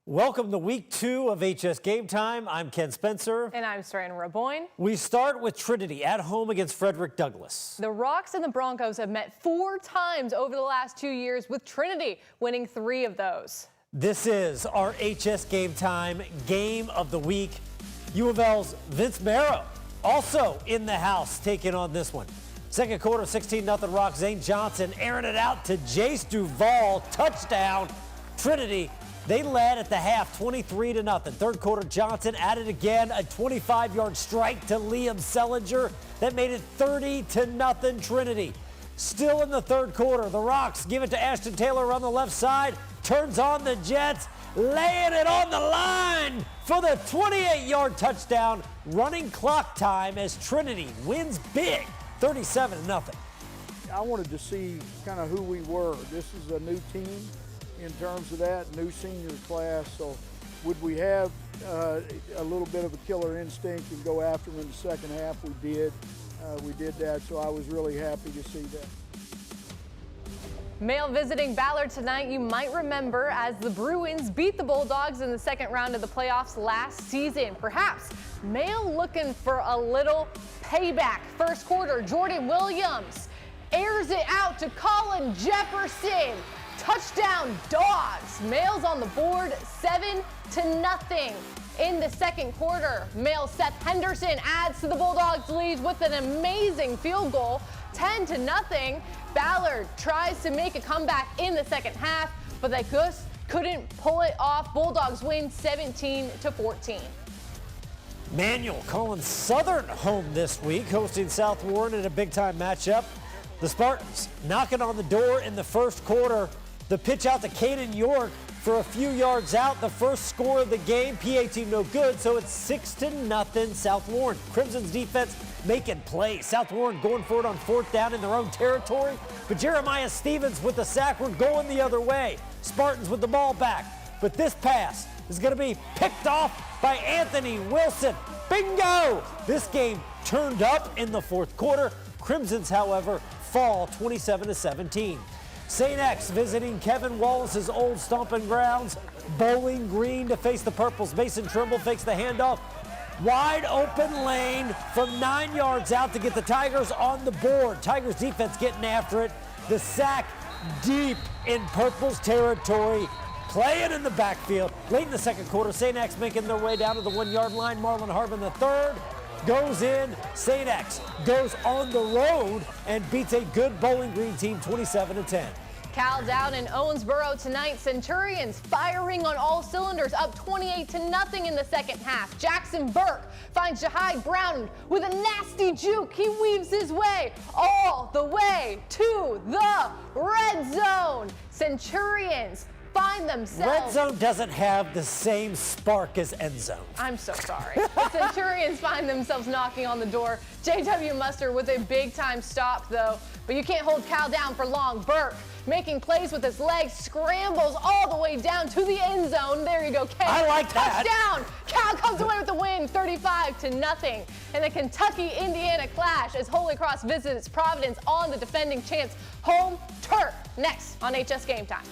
Welcome to week 2 of HS Game Time. I'm Ken Spencer. And I'm Serena Raboyne. We start with Trinity at home against Frederick Douglass. The Rocks and the Broncos have met 4 times over the last 2 years, with Trinity winning 3 of those. This is our HS Game Time game of the week. U of L's Vince Marrow also in the house taking on this one. Second quarter, 16-0 Rock. Zane Johnson airing it out to Jace Duvall. Touchdown, Trinity. They led at the half 23-0. Third quarter, Johnson added again, a 25-yard strike to Liam Sellinger. That made it 30-0 Trinity. Still in the third quarter, the Rocks give it to Ashton Taylor on the left side. Turns on the Jets, laying it on the line for the 28-yard touchdown. Running clock time as Trinity wins big, 37-0. I wanted to see kind of who we were. This is a new team in terms of that, new senior class. So would we have a little bit of a killer instinct and go after them in the second half? We did. We did that, so I was really happy to see that. Mail visiting Ballard tonight. You might remember as the Bruins beat the Bulldogs in the second round of the playoffs last season. Perhaps Mail looking for a little payback. First quarter, Jordan Williams airs it out to Colin Jefferson. Touchdown Dogs. Mail's on the board, 7-0. In the second quarter, Mail Seth Henderson adds to the Bulldogs' lead with an amazing field goal, 10-0. Ballard tries to make a comeback in the second half, but they just couldn't pull it off. Bulldogs win 17-14. Manual calling Southern home this week, hosting South Warren in a big-time matchup. The Spartans knocking on the door in the first quarter. The pitch out to Caden York for a few yards out. The first score of the game. PA team no good, so it's 6-0 South Warren. Crimson's defense making plays. South Warren going for it on fourth down in their own territory. But Jeremiah Stevens with the sack. We're going the other way. Spartans with the ball back. But this pass is going to be picked off by Anthony Wilson. Bingo! This game turned up in the fourth quarter. Crimsons, however, fall 27-17. St. X visiting Kevin Wallace's old stomping grounds. Bowling Green to face the Purples. Mason Trimble fakes the handoff. Wide open lane from 9 yards out to get the Tigers on the board. Tigers defense getting after it. The sack deep in Purple's territory. Playing in the backfield. Late in the second quarter, St. X making their way down to the 1 yard line. Marlon Harbin the third goes in. St. X goes on the road and beats a good Bowling Green team 27-10. Cal down in Owensboro tonight. Centurions firing on all cylinders, up 28-0 in the second half. Jackson Burke finds Jahai Brown with a nasty juke. He weaves his way all the way to the red zone. Centurions find themselves. Red zone doesn't have the same spark as end zone. I'm so sorry. The Centurions find themselves knocking on the door. J.W. Muster with a big-time stop, though. But you can't hold Cal down for long. Burke making plays with his legs, scrambles all the way down to the end zone. There you go, Ken. I like that. Touchdown! Cal comes away with the win, 35-0. And the Kentucky-Indiana clash as Holy Cross visits Providence on the defending champs' home turf. Next on HS Game Time.